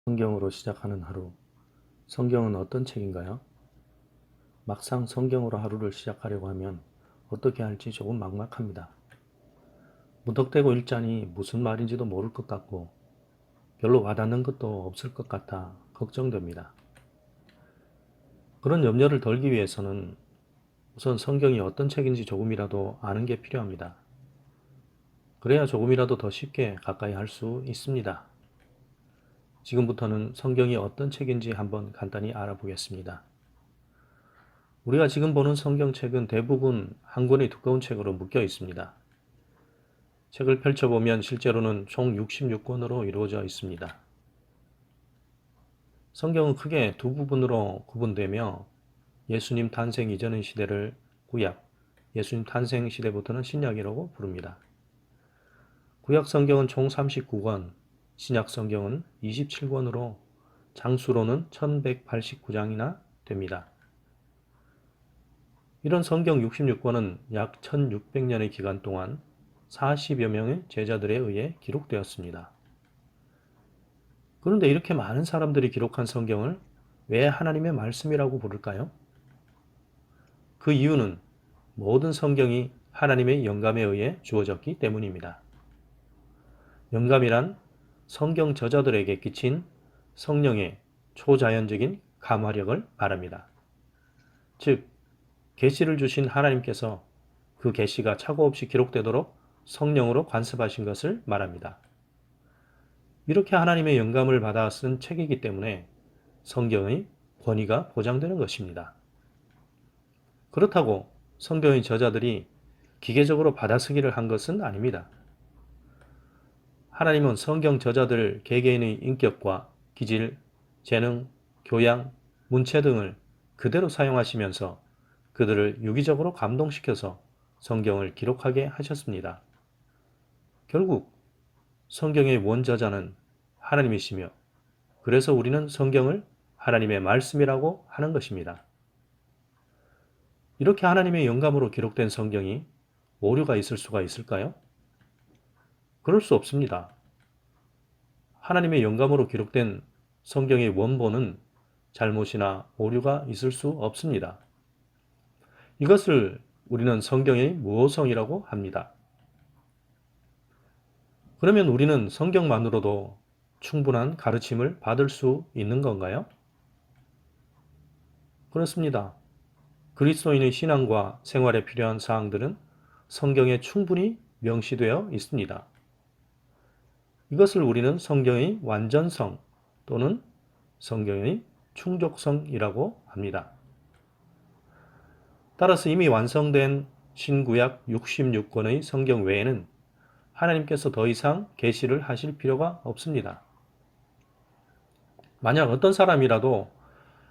성경으로 시작하는 하루. 성경은 어떤 책인가요? 막상 성경으로 하루를 시작하려고 하면 어떻게 할지 조금 막막합니다. 무턱대고 읽자니 무슨 말인지도 모를 것 같고 별로 와닿는 것도 없을 것 같아 걱정됩니다. 그런 염려를 덜기 위해서는 우선 성경이 어떤 책인지 조금이라도 아는 게 필요합니다. 그래야 조금이라도 더 쉽게 가까이 할 수 있습니다. 지금부터는 성경이 어떤 책인지 한번 간단히 알아보겠습니다. 우리가 지금 보는 성경책은 대부분 한 권의 두꺼운 책으로 묶여 있습니다. 책을 펼쳐보면 실제로는 총 66권으로 이루어져 있습니다. 성경은 크게 두 부분으로 구분되며 예수님 탄생 이전의 시대를 구약, 예수님 탄생 시대부터는 신약이라고 부릅니다. 구약 성경은 총 39권, 신약 성경은 27권으로 장수로는 1189장이나 됩니다. 이런 성경 66권은 약 1600년의 기간 동안 40여 명의 제자들에 의해 기록되었습니다. 그런데 이렇게 많은 사람들이 기록한 성경을 왜 하나님의 말씀이라고 부를까요? 그 이유는 모든 성경이 하나님의 영감에 의해 주어졌기 때문입니다. 영감이란 성경 저자들에게 끼친 성령의 초자연적인 감화력을 말합니다. 즉, 계시를 주신 하나님께서 그 계시가 착오 없이 기록되도록 성령으로 관습하신 것을 말합니다. 이렇게 하나님의 영감을 받아 쓴 책이기 때문에 성경의 권위가 보장되는 것입니다. 그렇다고 성경의 저자들이 기계적으로 받아쓰기를 한 것은 아닙니다. 하나님은 성경 저자들 개개인의 인격과 기질, 재능, 교양, 문체 등을 그대로 사용하시면서 그들을 유기적으로 감동시켜서 성경을 기록하게 하셨습니다. 결국 성경의 원저자는 하나님이시며 그래서 우리는 성경을 하나님의 말씀이라고 하는 것입니다. 이렇게 하나님의 영감으로 기록된 성경이 오류가 있을 수가 있을까요? 그럴 수 없습니다. 하나님의 영감으로 기록된 성경의 원본은 잘못이나 오류가 있을 수 없습니다. 이것을 우리는 성경의 무오성이라고 합니다. 그러면 우리는 성경만으로도 충분한 가르침을 받을 수 있는 건가요? 그렇습니다. 그리스도인의 신앙과 생활에 필요한 사항들은 성경에 충분히 명시되어 있습니다. 이것을 우리는 성경의 완전성 또는 성경의 충족성이라고 합니다. 따라서 이미 완성된 신구약 66권의 성경 외에는 하나님께서 더 이상 계시를 하실 필요가 없습니다. 만약 어떤 사람이라도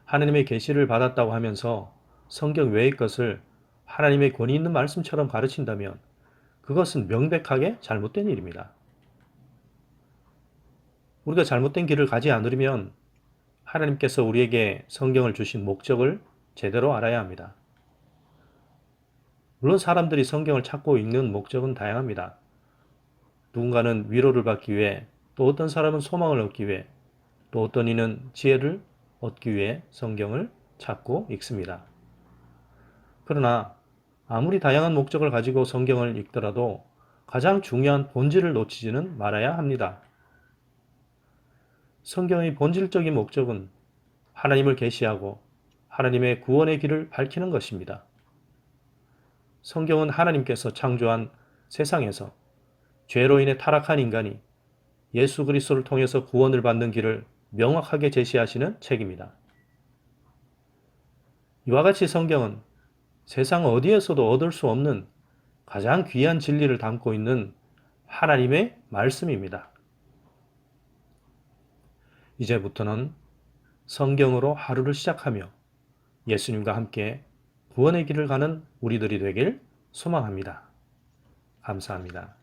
하나님의 계시를 받았다고 하면서 성경 외의 것을 하나님의 권위 있는 말씀처럼 가르친다면 그것은 명백하게 잘못된 일입니다. 우리가 잘못된 길을 가지 않으려면 하나님께서 우리에게 성경을 주신 목적을 제대로 알아야 합니다. 물론 사람들이 성경을 찾고 읽는 목적은 다양합니다. 누군가는 위로를 받기 위해, 또 어떤 사람은 소망을 얻기 위해, 또 어떤 이는 지혜를 얻기 위해 성경을 찾고 읽습니다. 그러나 아무리 다양한 목적을 가지고 성경을 읽더라도 가장 중요한 본질을 놓치지는 말아야 합니다. 성경의 본질적인 목적은 하나님을 계시하고 하나님의 구원의 길을 밝히는 것입니다. 성경은 하나님께서 창조한 세상에서 죄로 인해 타락한 인간이 예수 그리스도를 통해서 구원을 받는 길을 명확하게 제시하시는 책입니다. 이와 같이 성경은 세상 어디에서도 얻을 수 없는 가장 귀한 진리를 담고 있는 하나님의 말씀입니다. 이제부터는 성경으로 하루를 시작하며 예수님과 함께 구원의 길을 가는 우리들이 되길 소망합니다. 감사합니다.